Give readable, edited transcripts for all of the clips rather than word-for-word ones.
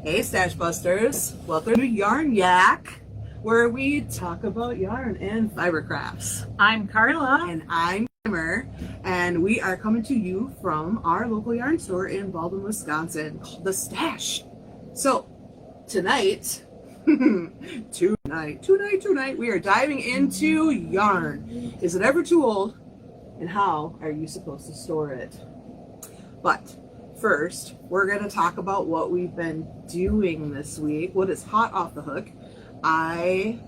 Hey Stash Busters, welcome to Yarn Yak, where we talk about yarn and fiber crafts. I'm Carla. And I'm Timmer, and we are coming to you from our local yarn store in Baldwin, Wisconsin, called The Stash. So, tonight, tonight, we are diving into yarn. Is it ever too old? And how are you supposed to store it? But first, we're going to talk about what we've been doing this week, what is hot off the hook. I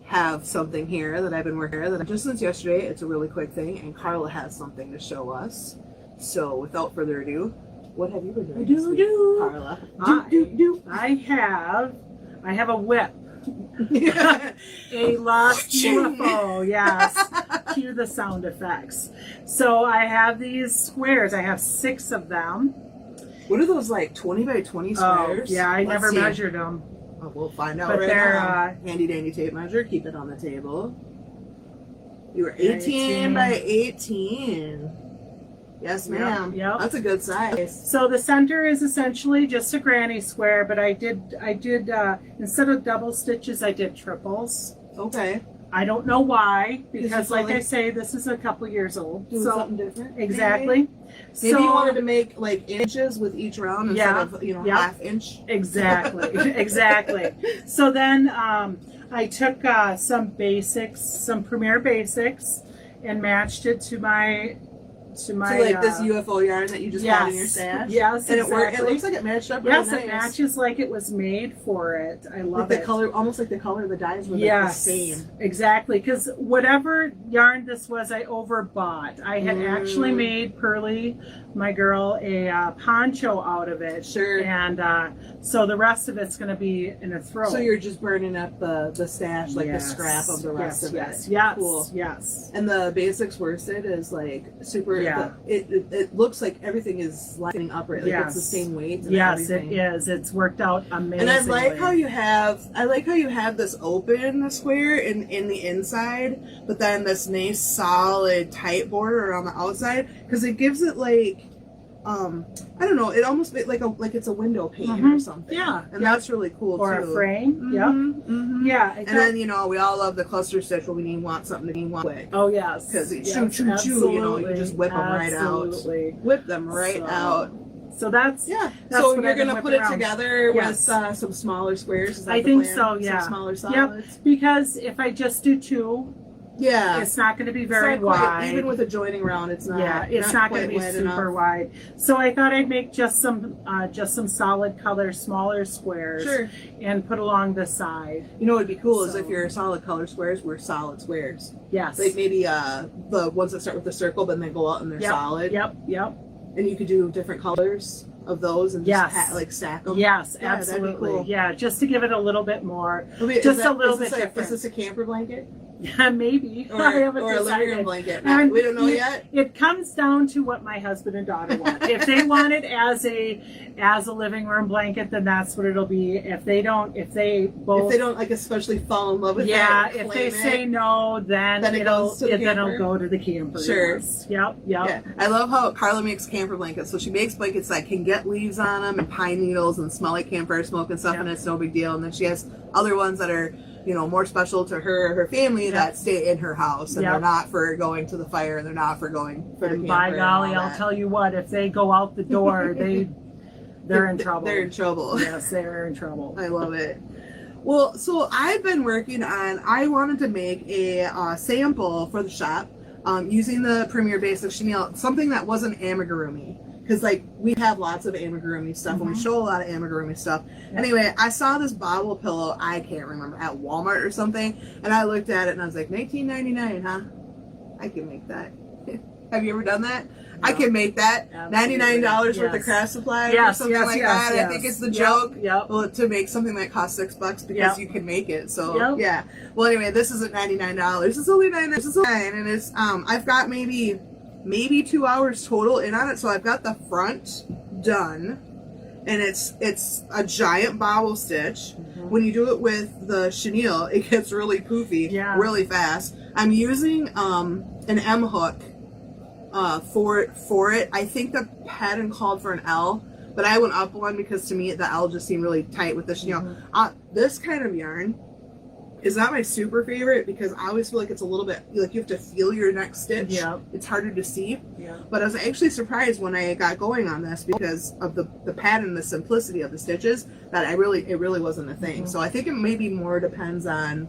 have something here that I've been working on just since yesterday. It's a really quick thing, and Carla has something to show us. So without further ado, what have you been doing this week, Carla? I have a whip. A lost UFO, yes. Cue the sound effects. So I have these squares. I have 6 of them. What are those, like 20 by 20 squares? Oh, yeah, I never measured them. Oh, we'll find out but right they're, now. Handy dandy tape measure. Keep it on the table. You were 18 by 18. Yes, ma'am. Yep. That's a good size. So the center is essentially just a granny square, but I did instead of double stitches, I did triples. Okay. I don't know why, because like I say, this is a couple years old. Do something different. Exactly. Maybe you wanted to make like inches with each round instead of half inch. Exactly. Exactly. So then I took some Premier Basics, and matched it to my like this UFO yarn that you just had in your stash. Yes, and exactly. It looks like it matched up. Really nice. It matches like it was made for it. I love the color, almost like the color of the dyes were the same. Exactly, because whatever yarn this was, I overbought. I had actually made Pearly, my girl, a poncho out of it. Sure. And so the rest of it's going to be in a throw. So you're just burning up the stash, like the scrap of the rest of it. Yes. Cool. Yes. And the basics worsted is like super. Yeah. It looks like everything is lining up right. Like it's the same weight. And everything. It is. It's worked out amazingly. And I like how you have this open square in the inside, but then this nice solid tight border around the outside, because it gives it like I don't know, it almost like it's a window pane or something. Yeah. And that's really cool or too. Or a frame. Yeah. And then we all love the cluster stitch when we want something to be quick. Oh yes. Because choo, you just whip them right out. Whip them right out. So that's so you're gonna put it together with some smaller squares. Is that I think so. Yeah. Some smaller solids. Yep. Because if I just do 2. Yeah, it's not going to be very wide. Even with a joining round, it's not. Yeah, it's not going to be super wide. So I thought I'd make just some solid color, smaller squares, and put along the side. You know what would be cool is if your solid color squares were solid squares. Yes. Like maybe the ones that start with the circle, but then they go out and they're solid. Yep. And you could do different colors of those and just stack them. Yes, absolutely. That'd be cool. Yeah, just to give it a little bit more. A little bit different. Is this a camper blanket? Yeah, maybe. Or a living room blanket. We don't know yet. It comes down to what my husband and daughter want. If they want it as a living room blanket, then that's what it'll be. If they don't like especially fall in love with it. Yeah, if they say no, then it'll go to the camper. Sure. Yes. Yep. Yeah. I love how Carla makes camper blankets. So she makes blankets that can get leaves on them and pine needles and smell like campfire smoke and stuff, and it's no big deal. And then she has other ones that are more special to her or her family that stay in her house, and they're not for going to the fire, and they're not for going for the camper. By golly, I'll tell you what, if they go out the door, they're in trouble. They're in trouble. Yes, they're in trouble. I love it. Well, so I've been working on, I wanted to make a sample for the shop using the Premier Basic chenille, something that wasn't amigurumi. Because we have lots of amigurumi stuff, and we show a lot of amigurumi stuff. Anyway, I saw this bobble pillow, I can't remember, at Walmart or something, and I looked at it and I was like, $19.99, huh? I can make that. Have you ever done that? No. I can make that. Absolutely. $99 worth of craft supplies or something like that. Yes. I think it's the joke to make something that costs $6 because you can make it. So yeah. Well, anyway, this isn't $99. It's only $9. This is $9, and it's I've got maybe 2 hours total in on it. So I've got the front done, and it's a giant bobble stitch. When you do it with the chenille, it gets really poofy really fast. I'm using an M hook for it. I think the pattern called for an L, but I went up one because to me the L just seemed really tight with the chenille. This kind of yarn is not my super favorite because I always feel like it's a little bit like you have to feel your next stitch. Yeah. It's harder to see. Yeah. But I was actually surprised when I got going on this because of the pattern, the simplicity of the stitches, that it really wasn't a thing. So I think it maybe more depends on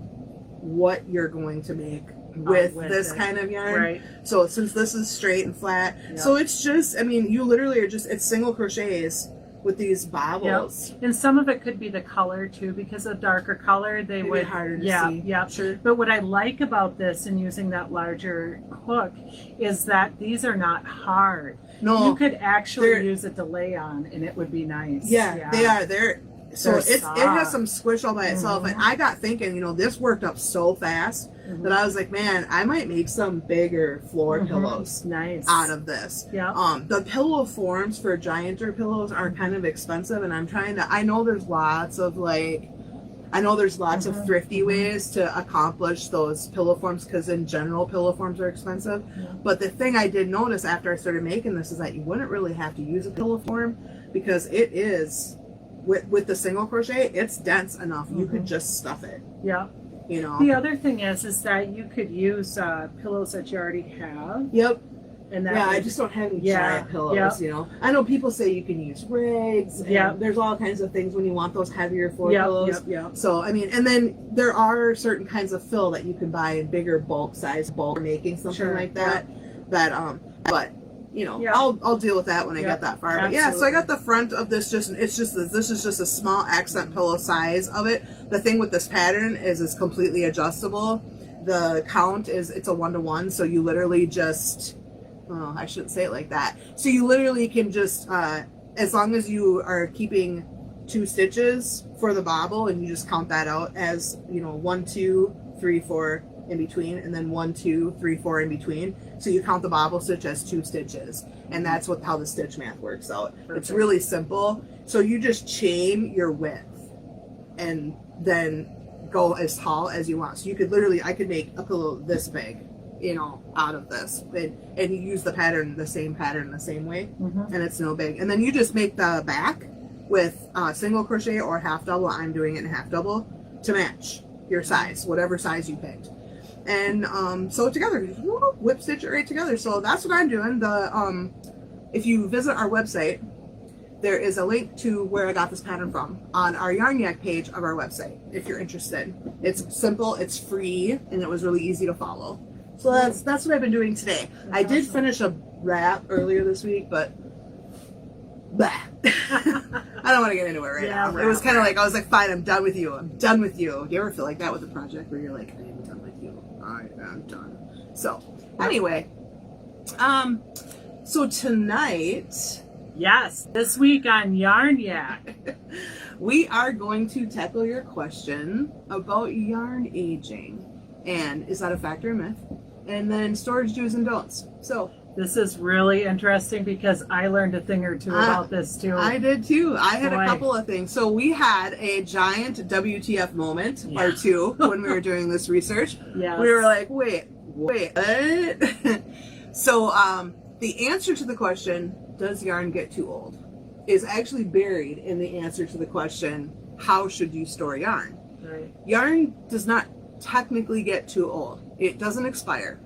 what you're going to make with this kind of yarn. Right. So since this is straight and flat, so it's just, I mean, you literally are just, it's single crochets with these bobbles. And some of it could be the color too, because of darker color they would be harder to see. Yeah, Sure. But what I like about this and using that larger hook is that these are not hard. No, you could actually use a delay on and it would be nice. Yeah, they are. So it has some squish all by itself. And I got thinking, you know, this worked up so fast that I was like, man, I might make some bigger floor pillows out of this. Yeah. The pillow forms for gianter pillows are kind of expensive, and I'm trying to, I know there's lots of thrifty ways to accomplish those pillow forms, because in general pillow forms are expensive. But the thing I did notice after I started making this is that you wouldn't really have to use a pillow form, because it is, with the single crochet, it's dense enough. You could just stuff it. Yeah. You know. The other thing is that you could use pillows that you already have. Yep. And that I just don't have any giant pillows, you know. I know people say you can use rigs. There's all kinds of things when you want those heavier floor pillows. So, I mean, and then there are certain kinds of fill that you can buy in bigger bulk making something like that. But you know, I'll deal with that when I get that far. But so I got the front of this. This is just a small accent pillow size of it. The thing with this pattern is it's completely adjustable. The count is, it's a 1-to-1, so you literally just, oh, I shouldn't say it like that. So you literally can just, as long as you are keeping 2 stitches for the bobble, and you just count that out as, you know, 1, 2, 3, 4 in between, and then 1, 2, 3, 4 in between. So you count the bobble stitch as 2 stitches, and that's how the stitch math works out. It's really simple. So you just chain your width, and then go as tall as you want. So you could literally, I could make a pillow this big, you know, out of this, and you use the same pattern the same way, and it's no big. And then you just make the back with single crochet or half double. I'm doing it in half double to match your size, whatever size you picked. And sew it together. Just whip stitch it right together. So that's what I'm doing. If you visit our website, there is a link to where I got this pattern from on our Yarn Yak page of our website, if you're interested. It's simple, it's free, and it was really easy to follow. So that's what I've been doing today. I did finish a wrap earlier this week, but I don't want to get into it right now. It was kind of like, I was like, fine, I'm done with you. I'm done with you. Do you ever feel like that with a project where you're like, I am done with you? I am done. So anyway, so tonight, yes, this week on Yarn Yak, we are going to tackle your question about yarn aging, and is that a fact or a myth? And then storage do's and don'ts. So this is really interesting because I learned a thing or two about this too. I did too. I had a couple of things. So we had a giant WTF moment or two when we were doing this research. Yes. We were like, wait, what? So the answer to the question, does yarn get too old, is actually buried in the answer to the question, how should you store yarn? Right. Yarn does not technically get too old. It doesn't expire,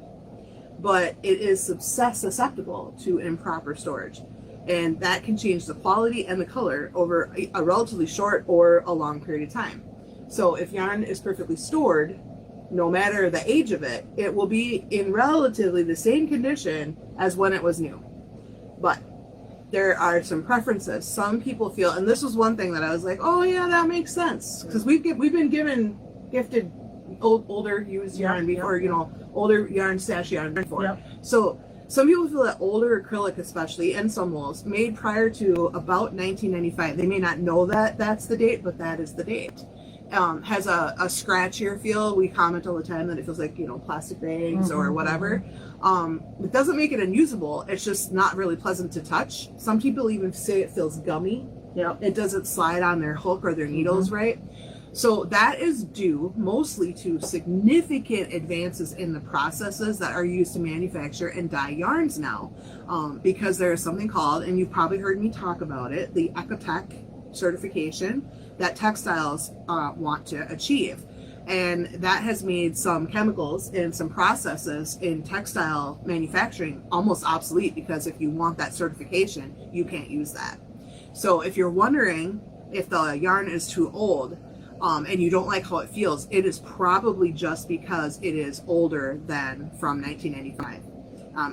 but it is susceptible to improper storage, and that can change the quality and the color over a relatively short or a long period of time. So if yarn is perfectly stored, no matter the age of it, it will be in relatively the same condition as when it was new. But there are some preferences. Some people feel, and this was one thing that I was like, oh yeah, that makes sense, because we've been gifted older used yarn before, you know, older yarn, stash yarn before. So some people feel that older acrylic, especially, and some wools made prior to about 1995, they may not know that that's the date, but that is the date, has a scratchier feel. We comment all the time that it feels like, you know, plastic bags or whatever. It doesn't make it unusable. It's just not really pleasant to touch. Some people even say it feels gummy. It doesn't slide on their hook or their needles right. So that is due mostly to significant advances in the processes that are used to manufacture and dye yarns now, because there is something called, and you've probably heard me talk about it, the Ecotech certification that textiles want to achieve. And that has made some chemicals and some processes in textile manufacturing almost obsolete, because if you want that certification, you can't use that. So if you're wondering if the yarn is too old, and you don't like how it feels, it is probably just because it is older than from 1995.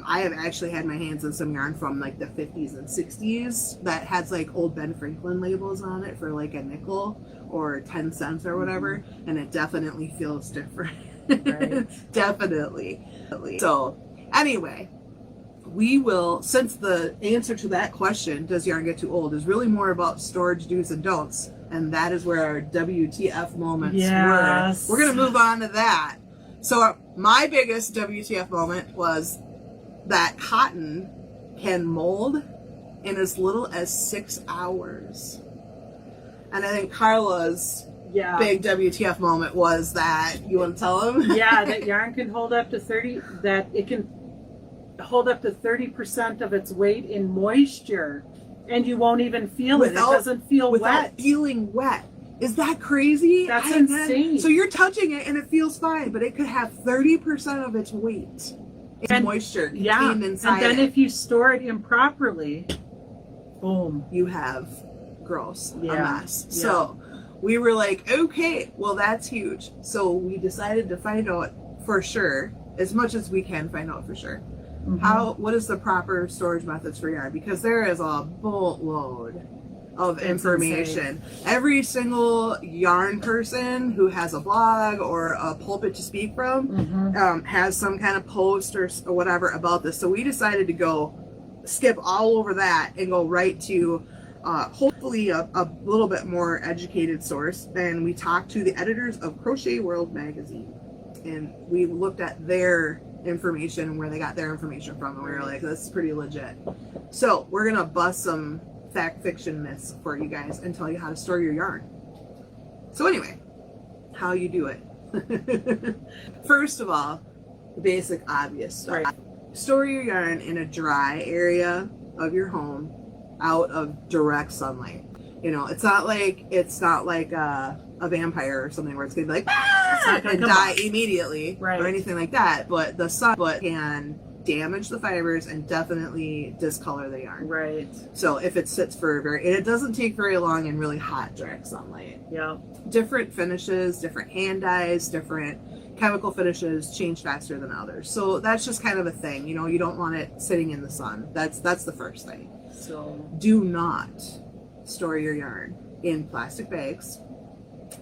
I have actually had my hands on some yarn from like the 50s and 60s that has like old Ben Franklin labels on it for like a nickel or 10 cents or whatever, and it definitely feels different. Right. Definitely. So anyway, we will, since the answer to that question, does yarn get too old, is really more about storage do's and don'ts, and that is where our WTF moments were. We're going to move on to that. So my biggest WTF moment was that cotton can mold in as little as 6 hours. And I think Carla's big WTF moment was that, you want to tell them? Yeah, that yarn can hold up to 30% of its weight in moisture, and you won't even feel it. It doesn't feel wet. Without feeling wet. Is that crazy? That's insane. So you're touching it and it feels fine, but it could have 30% of its weight in moisture contained inside it. And then if you store it improperly, boom. You have a mess. Yeah. So we were like, okay, well, that's huge. So we decided to find out for sure, as much as we can find out for sure, what is the proper storage methods for yarn, because there is a boatload of information. Every single yarn person who has a blog or a pulpit to speak from has some kind of post or whatever about this. So we decided to go skip all over that and go right to hopefully a little bit more educated source. And we talked to the editors of Crochet World magazine, and we looked at their information, where they got their information from, and we were like, this is pretty legit. So we're gonna bust some fact fiction myths for you guys and tell you how to store your yarn. So anyway, how you do it. First of all, the basic obvious stuff. Right. Store your yarn in a dry area of your home, out of direct sunlight. You know, it's not like a vampire or something where it's gonna be like and die immediately or anything like that. But the sun can damage the fibers and definitely discolor the yarn. Right. So if it sits for and it doesn't take very long in really hot direct sunlight. Yeah. Different finishes, different hand dyes, different chemical finishes change faster than others. So that's just kind of a thing. You know, you don't want it sitting in the sun. That's the first thing. So do not store your yarn in plastic bags,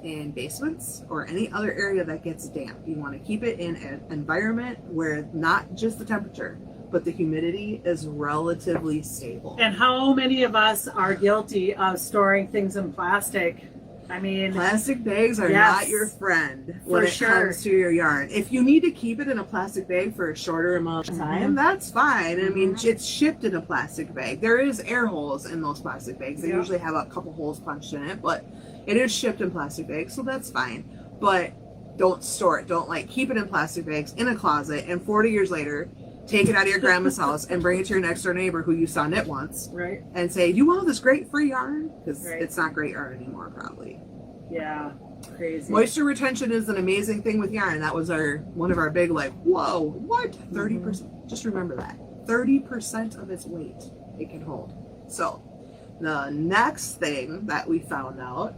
in basements, or any other area that gets damp. You want to keep it in an environment where not just the temperature, but the humidity is relatively stable. And how many of us are guilty of storing things in plastic? I mean, plastic bags are not your friend when it comes to your yarn. If you need to keep it in a plastic bag for a shorter amount of time, that's fine. I mean, it's shipped in a plastic bag. There is air holes in those plastic bags. They usually have a couple holes punched in it, but it is shipped in plastic bags, so that's fine. But don't store it. Don't keep it in plastic bags in a closet, and 40 years later, take it out of your grandma's house and bring it to your next door neighbor who you saw knit once. Right. And say, you want this great free yarn? Because it's not great yarn anymore, probably. Yeah. Crazy. Moisture retention is an amazing thing with yarn. That was one of our big whoa, what? 30%. Just remember that. 30% of its weight it can hold. So the next thing that we found out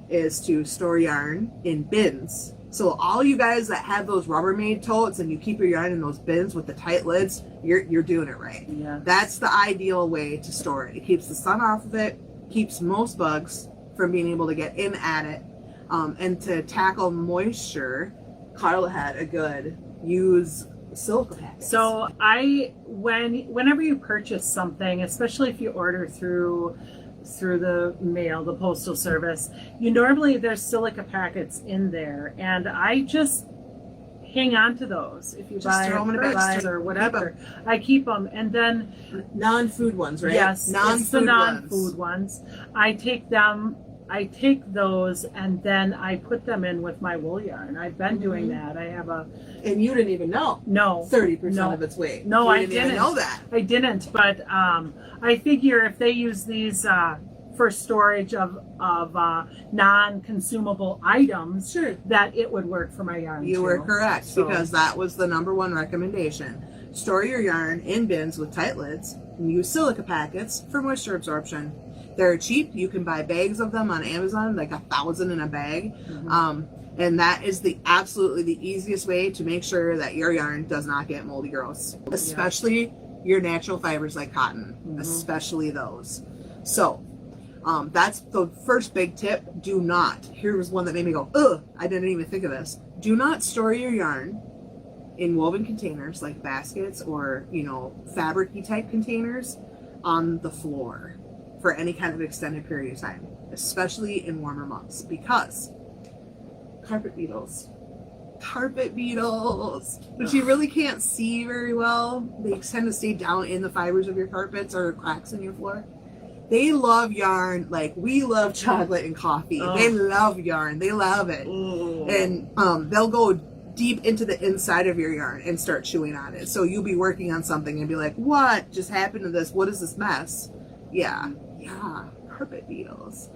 is to store yarn in bins. So all you guys that have those Rubbermaid totes and you keep your yarn in those bins with the tight lids, you're doing it right. Yeah. That's the ideal way to store it. It keeps the sun off of it, keeps most bugs from being able to get in at it. And to tackle moisture, Carla had a good use silk packets. So whenever you purchase something, especially if you order through the mail, the postal service, there's silica packets in there, and I just hang on to those. If you buy fertilizer or whatever, I keep them. And then non-food ones, right? Yes, non-food ones. I take them I take those and then I put them in with my wool yarn. I've been doing that. I have a... And you didn't even know. No. 30% of its weight. No, I didn't even know that. I didn't, but I figure if they use these for storage of non-consumable items, sure, that it would work for my yarn. You were correct, because that was the #1 recommendation. Store your yarn in bins with tight lids and use silica packets for moisture absorption. They're cheap. You can buy bags of them on Amazon, like 1,000 in a bag. And that is absolutely the easiest way to make sure that your yarn does not get moldy gross, especially your natural fibers like cotton, especially those. So that's the first big tip. Do not, here's one that made me go, ugh, I didn't even think of this. Do not store your yarn in woven containers like baskets or, fabric-y type containers on the floor for any kind of extended period of time, especially in warmer months, because carpet beetles, which you really can't see very well. They tend to stay down in the fibers of your carpets or cracks in your floor. They love yarn like we love chocolate and coffee. They love yarn. They love it. And they'll go deep into the inside of your yarn and start chewing on it. So you'll be working on something and be like, what just happened to this? What is this mess? Yeah, carpet beetles.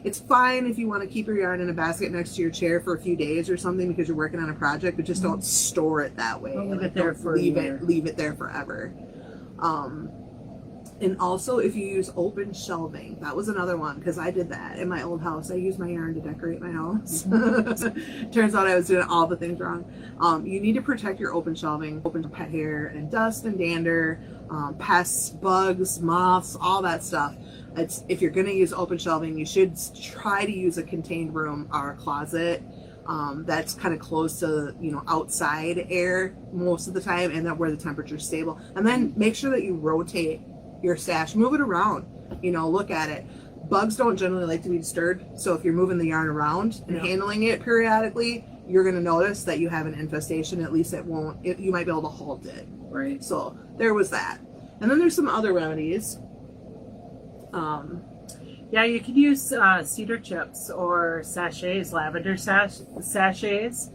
It's fine if you want to keep your yarn in a basket next to your chair for a few days or something because you're working on a project, but just don't store it that way. Don't leave it there for leave it there forever. And also, if you use open shelving, that was another one, because I did that in my old house. I used my yarn to decorate my house. Turns out I was doing all the things wrong. You need to protect your open shelving, open to pet hair and dust and dander, pests, bugs, moths, all that stuff. If you're going to use open shelving, you should try to use a contained room or a closet that's kind of close to outside air most of the time, and that where the temperature is stable. And then make sure that you rotate your stash, move it around, look at it. Bugs don't generally like to be disturbed, so if you're moving the yarn around and handling it periodically, you're going to notice that you have an infestation. At least you might be able to halt it. Right. So there was that. And then there's some other remedies. You could use cedar chips or sachets, lavender sachets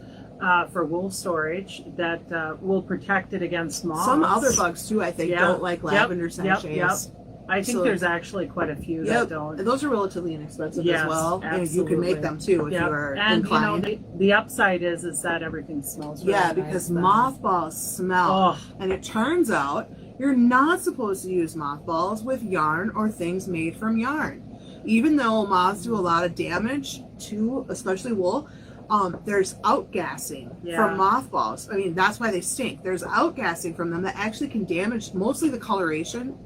for wool storage that will protect it against moths. Some other bugs too, I think, don't like lavender sachets. I think there's actually quite a few that don't. And those are relatively inexpensive as well. Absolutely. And you can make them too if you are inclined. The upside is that everything smells really nice. Because mothballs smell. And it turns out you're not supposed to use mothballs with yarn or things made from yarn. Even though moths do a lot of damage to, especially wool, there's outgassing from mothballs. I mean, that's why they stink. There's outgassing from them that actually can damage mostly the coloration,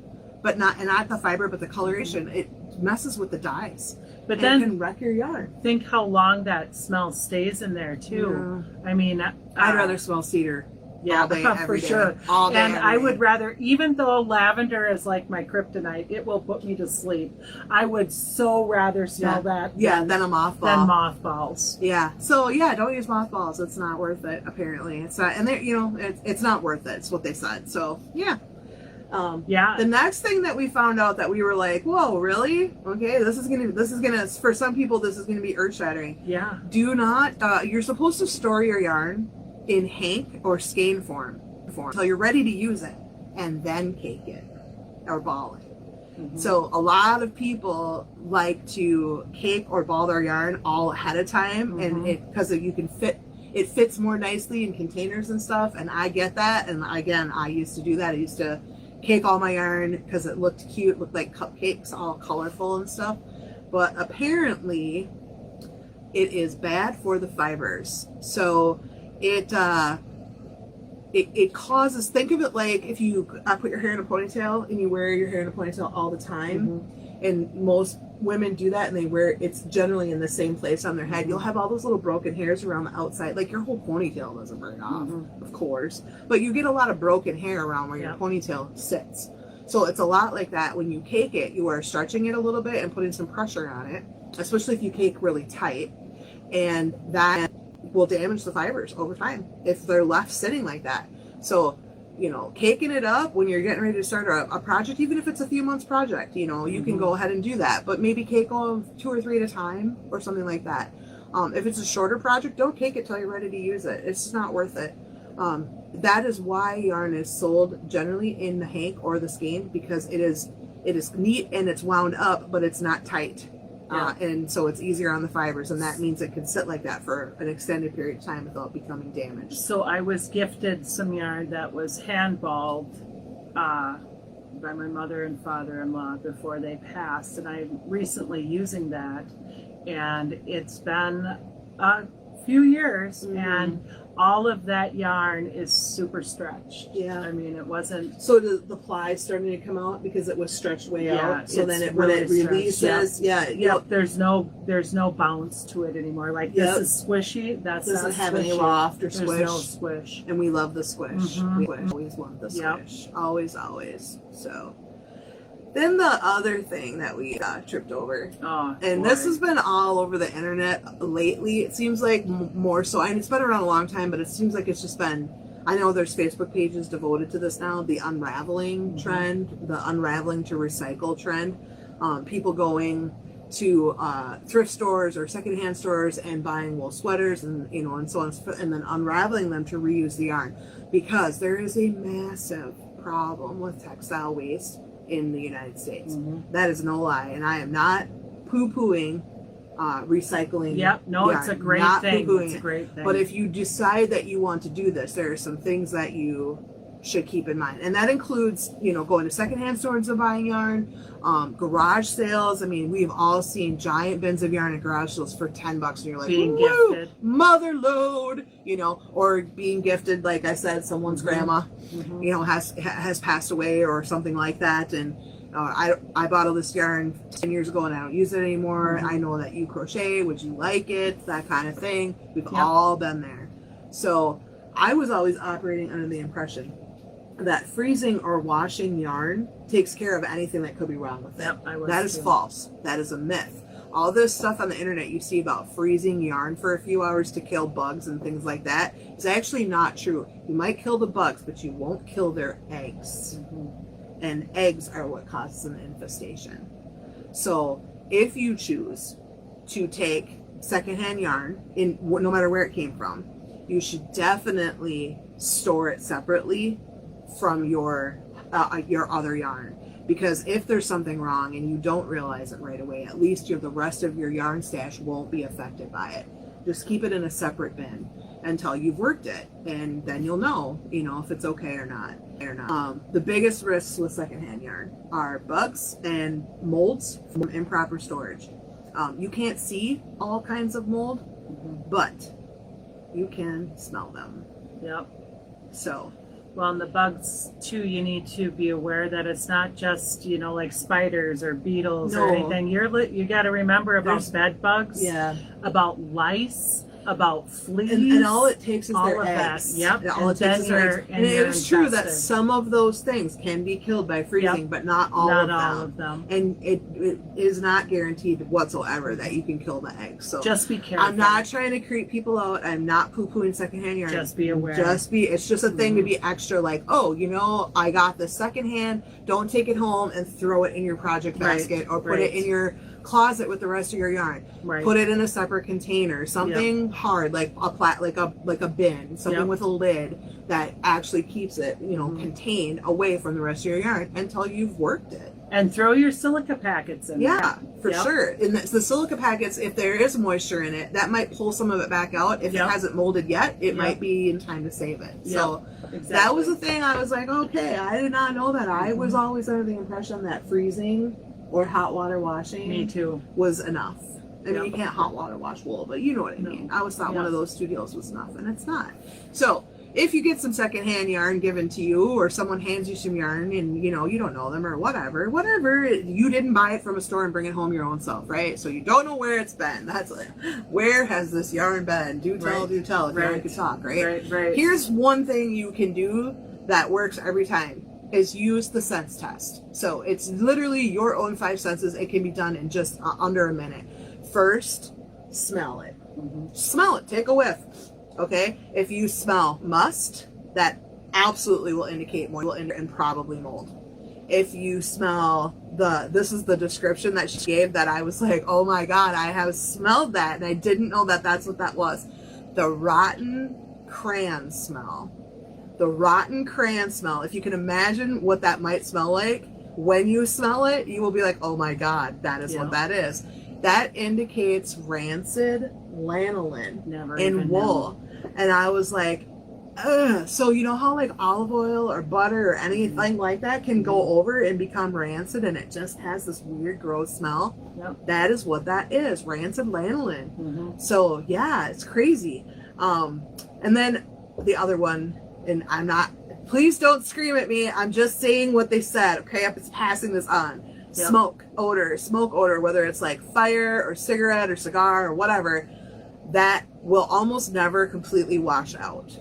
but not the fiber, but the coloration. It messes with the dyes. But then it can wreck your yarn. Think how long that smell stays in there too. I mean, I'd rather smell cedar. Yeah, all day, for sure. All day, and I would rather, even though lavender is like my kryptonite, it will put me to sleep. I would so rather smell that than a mothball. Than mothballs. Yeah. So don't use mothballs. It's not worth it. Apparently, it's not. And it's not worth it. It's what they said. So the next thing that we found out that we were like, whoa, really? Okay, this is gonna for some people this is gonna be earth shattering. Yeah. Do not. You're supposed to store your yarn in hank or skein form until you're ready to use it, and then cake it or ball it. So a lot of people like to cake or ball their yarn all ahead of time, and because it fits more nicely in containers and stuff. And I get that. And again, I used to do that. I used to cake all my yarn because it looked cute, looked like cupcakes, all colorful and stuff. But apparently, it is bad for the fibers. So it causes, think of it like if you put your hair in a ponytail and you wear your hair in a ponytail all the time, and most women do that, and they wear it's generally in the same place on their head. You'll have all those little broken hairs around the outside, like your whole ponytail doesn't break off, of course, but you get a lot of broken hair around where your ponytail sits. So it's a lot like that. When you cake it, you are stretching it a little bit and putting some pressure on it, especially if you cake really tight, and that will damage the fibers over time if they're left sitting like that. So caking it up when you're getting ready to start a project, even if it's a few months project, you can go ahead and do that, but maybe cake them 2 or 3 at a time or something like that. If it's a shorter project, don't cake it till you're ready to use it. It's just not worth it. That is why yarn is sold generally in the hank or the skein, because it is neat and it's wound up, but it's not tight. And so it's easier on the fibers, and that means it can sit like that for an extended period of time without becoming damaged. So I was gifted some yarn that was hand-balled by my mother and father-in-law before they passed, and I'm recently using that, and it's been a few years, and all of that yarn is super stretched. Yeah. I mean, it wasn't... So the ply starting to come out because it was stretched way out. So then when it releases, there's no bounce to it anymore. Like this is squishy. That doesn't have any loft or squish. There's no squish. And we love the squish. We always want the squish. Always. So then the other thing that we tripped over, this has been all over the internet lately. It seems like more so, and it's been around a long time, but it seems like it's just been, I know there's Facebook pages devoted to this now, the unraveling trend, the unraveling to recycle trend. People going to thrift stores or secondhand stores and buying wool sweaters and and so on, and then unraveling them to reuse the yarn, because there is a massive problem with textile waste in the United States. That is no lie, and I am not poo-pooing recycling. Yarn. It's a great thing. It's a great thing. But if you decide that you want to do this, there are some things that you should keep in mind, and that includes going to secondhand stores and buying yarn, garage sales. I mean, we've all seen giant bins of yarn at garage sales for $10, and you're like, being gifted, mother load, or being gifted. Like I said, someone's grandma, has passed away or something like that, and I bought all this yarn 10 years ago and I don't use it anymore. I know that you crochet. Would you like it? That kind of thing. We've all been there. So I was always operating under the impression that freezing or washing yarn takes care of anything that could be wrong with it. That is false. That is a myth. All this stuff on the internet you see about freezing yarn for a few hours to kill bugs and things like that is actually not true. You might kill the bugs, but you won't kill their eggs. And eggs are what causes an infestation. So if you choose to take secondhand yarn, no matter where it came from, you should definitely store it separately from your other yarn, because if there's something wrong and you don't realize it right away, at least the rest of your yarn stash won't be affected by it. Just keep it in a separate bin until you've worked it, and then you'll know if it's okay or not. The biggest risks with secondhand yarn are bugs and molds from improper storage. You can't see all kinds of mold, but you can smell them. So well, and the bugs too, you need to be aware that it's not just like spiders or beetles or anything. You got to remember about bed bugs, about lice, about fleas, and all it takes is their eggs. All it takes is their eggs. And it is true that some of those things can be killed by freezing, but not all of them. And it is not guaranteed whatsoever that you can kill the eggs. So just be careful. I'm not trying to creep people out. I'm not poo-pooing secondhand yarn. Just be aware. It's just a thing to be extra like, I got this secondhand. Don't take it home and throw it in your project basket or put it in your closet with the rest of your yarn. Put it in a separate container, something hard like a bin, something with a lid that actually keeps it contained away from the rest of your yarn until you've worked it. And throw your silica packets in there. For sure. And the silica packets, if there is moisture in it, that might pull some of it back out. If it hasn't molded yet, it might be in time to save it. So that was the thing. I was like, okay, I did not know that. I was always under the impression that freezing or hot water washing Me too. was enough. I mean, you can't hot water wash wool, but you know what I mean. I always thought one of those 2 deals was enough, and it's not. So if you get some secondhand yarn given to you, or someone hands you some yarn and you don't know them or whatever, you didn't buy it from a store and bring it home your own self, right? So you don't know where it's been. That's like, where has this yarn been? Do tell, if yarn could talk, right? Here's one thing you can do that works every time. Is use the sense test. So it's literally your own 5 senses. It can be done in just under a minute. First, smell it. Smell it. Take a whiff. Okay? If you smell must, that absolutely will indicate mold and probably mold. If you smell this is the description that she gave that I was like, oh my God, I have smelled that and I didn't know that that's what that was. The rotten crayon smell. The rotten crayon smell. If you can imagine what that might smell like, when you smell it, you will be like, oh my God, that is what that is. That indicates rancid lanolin in wool. And I was like, ugh. So you know how like olive oil or butter or anything like that can go over and become rancid and it just has this weird gross smell? That is what that is, rancid lanolin. So yeah, it's crazy. And then the other one, and I'm not, please don't scream at me, I'm just saying what they said, okay? I'm just passing this on. Smoke odor, whether it's like fire or cigarette or cigar or whatever, that will almost never completely wash out.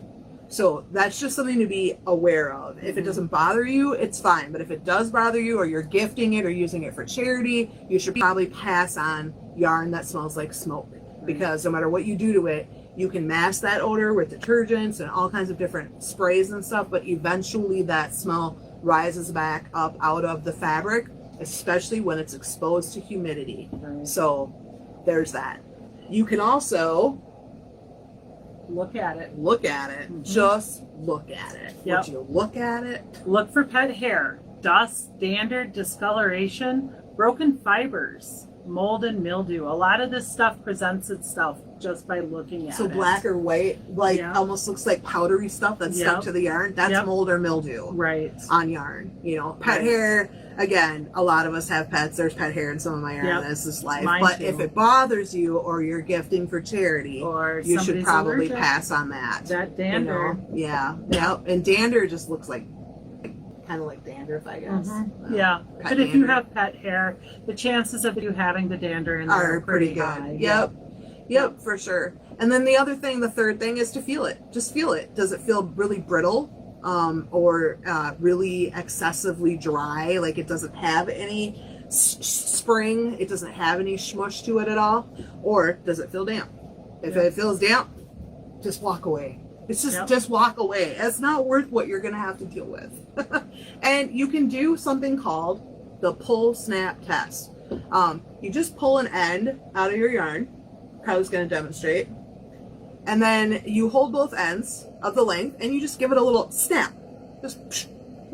So that's just something to be aware of. If it doesn't bother you, it's fine. But if it does bother you, or you're gifting it or using it for charity, you should probably pass on yarn that smells like smoke. Because no matter what you do to it, you can mask that odor with detergents and all kinds of different sprays and stuff, but eventually that smell rises back up out of the fabric, especially when it's exposed to humidity. So there's that. You can also look at it. Just look at it. Would you look at it? Look for pet hair, dust, dander, discoloration, broken fibers, mold and mildew. A lot of this stuff presents itself just by looking at it. So black or white, like almost looks like powdery stuff that's stuck to the yarn. That's mold or mildew on yarn. You know, pet hair, again, a lot of us have pets. There's pet hair in some of my yarn. That's just life. But if it bothers you or you're gifting for charity, or you should probably pass on that. That dander. You know? And dander just looks like kind of like dandruff, I guess. But if you have pet hair, the chances of you having the dander in there are pretty good. High. Yep, for sure. And then the third thing is to feel it. Just feel it. Does it feel really brittle or really excessively dry? Like it doesn't have any spring, it doesn't have any smush to it at all? Or does it feel damp? If it feels damp, just walk away. It's just walk away. It's not worth what you're going to have to deal with. And you can do something called the pull snap test. You just pull an end out of your yarn. Kyle's going to demonstrate. And then you hold both ends of the length and you just give it a little snap. Just,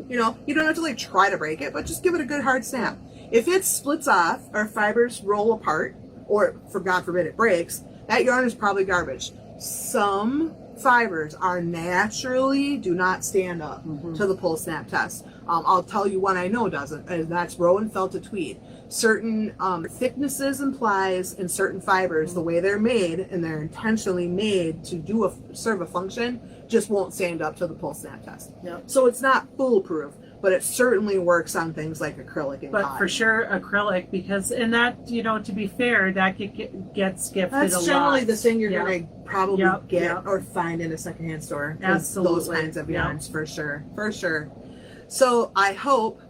you know, you don't have to like try to break it, but just give it a good hard snap. If it splits off or fibers roll apart, or for God forbid it breaks, that yarn is probably garbage. Some fibers are naturally do not stand up to the pull snap test. I'll tell you one I know doesn't, and that's Rowan Felted tweed. Certain thicknesses and plies in certain fibers, the way they're made, and they're intentionally made to serve a function, just won't stand up to the pull snap test. So it's not foolproof, but it certainly works on things like acrylic and cotton. For sure acrylic, because in that, you know, to be fair, that gets gifted a lot. That's generally the thing you're going to probably get or find in a secondhand store. Absolutely. Those kinds of yarns, for sure. So I hope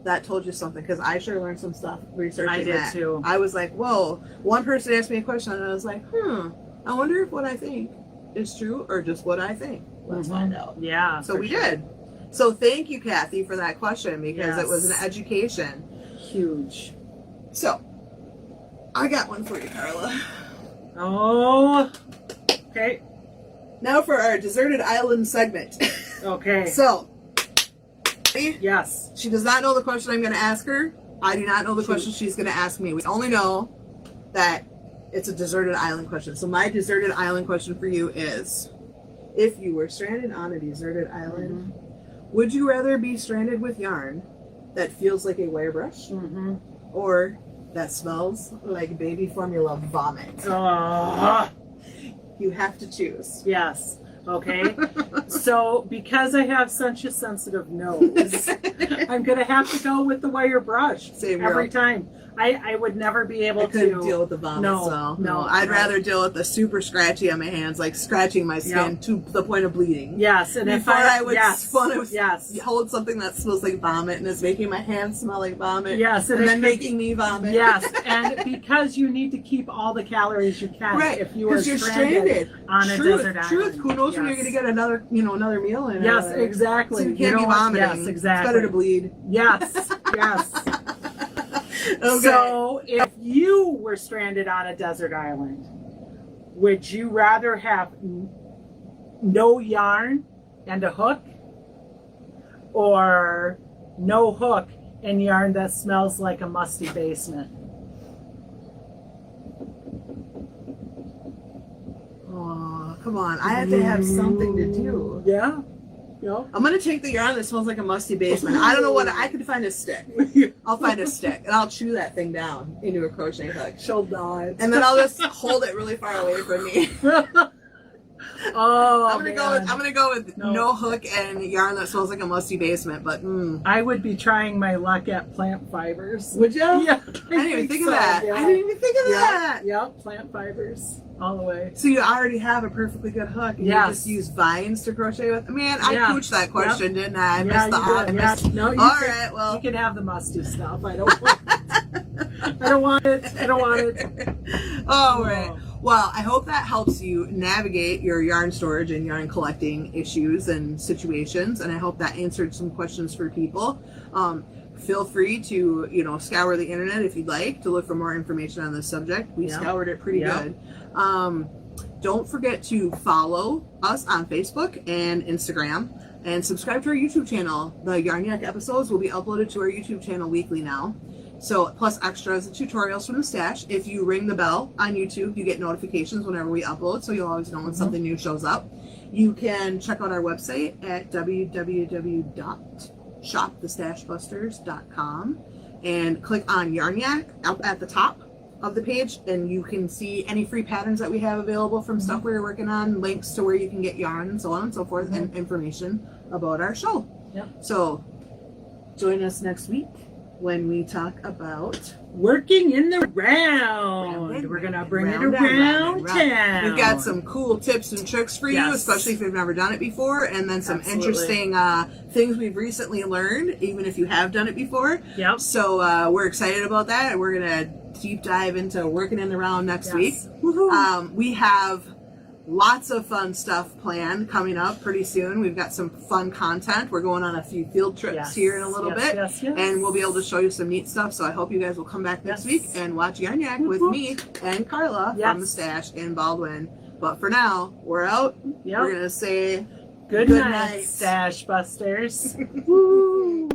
that told you something, because I sure learned some stuff researching that. I did too. I was like, whoa. One person asked me a question and I was like, I wonder if what I think is true or just what I think. Let's find out. Yeah. So we did. So thank you, Kathy, for that question, because it was an education. Huge. So I got one for you, Carla. Oh, okay. Now for our deserted island segment. Okay. So, yes. She does not know the question I'm going to ask her. I do not know the question she's going to ask me. We only know that it's a deserted island question. So my deserted island question for you is, if you were stranded on a deserted island, would you rather be stranded with yarn that feels like a wire brush or that smells like baby formula vomit? You have to choose. Yes. Okay. So because I have such a sensitive nose, I'm going to have to go with the wire brush every time. I would never be able I couldn't to deal with the vomit. No, I'd rather deal with the super scratchy on my hands, like scratching my skin to the point of bleeding. Yes, and before I would want to hold something that smells like vomit and is making my hands smell like vomit. Yes, and then making me vomit. Yes, and because you need to keep all the calories you can. Right, if you are you're stranded on a desert island. Truth. Who knows when you're going to get another meal in? Yes, exactly. So you can't be vomiting. Yes, exactly. It's better to bleed. Yes, yes. Okay. So, if you were stranded on a desert island, would you rather have no yarn and a hook, or no hook and yarn that smells like a musty basement? Oh, come on. I have to have something to do. Yeah. Yep. I'm going to take the yarn that smells like a musty basement. I don't know what. I could find a stick. I'll find a stick and I'll chew that thing down into a crochet hook. She'll die. And then I'll just hold it really far away from me. Oh, I'm gonna go with no hook and yarn that smells like a musty basement. But I would be trying my luck at plant fibers. Would you? Yeah, I didn't even think of that. Yeah. I didn't even think of that. Yep, plant fibers all the way. So you already have a perfectly good hook, and you just use vines to crochet with. Man, I pooched that question, didn't I? I missed the honest. No, right, well, you can have the musty stuff. I don't want it. I don't want it. I don't want it. Oh, right. Well, I hope that helps you navigate your yarn storage and yarn collecting issues and situations, and I hope that answered some questions for people. Feel free to, scour the internet if you'd like to look for more information on this subject. We scoured it pretty good. Don't forget to follow us on Facebook and Instagram, and subscribe to our YouTube channel. The Yarn Yak episodes will be uploaded to our YouTube channel weekly now. So, plus extras and tutorials from the stash. If you ring the bell on YouTube, you get notifications whenever we upload, so you'll always know when something new shows up. You can check out our website at www.shopthestashbusters.com and click on Yarn Yak up at the top of the page, and you can see any free patterns that we have available from stuff we're working on, links to where you can get yarn and so on and so forth, and information about our show. So, join us next week when we talk about working in the round. We're going to bring it around town. We've got some cool tips and tricks for you, especially if you've never done it before, and then some interesting things we've recently learned, even if you have done it before. So we're excited about that, and we're going to deep dive into working in the round next week. We have lots of fun stuff planned coming up pretty soon. We've got some fun content. We're going on a few field trips here in a little bit, and we'll be able to show you some neat stuff. So I hope you guys will come back next week and watch Yarn Yak with me and Carla from the stash in Baldwin. But for now, we're out. We're going to say good night, Stash Busters. Woo!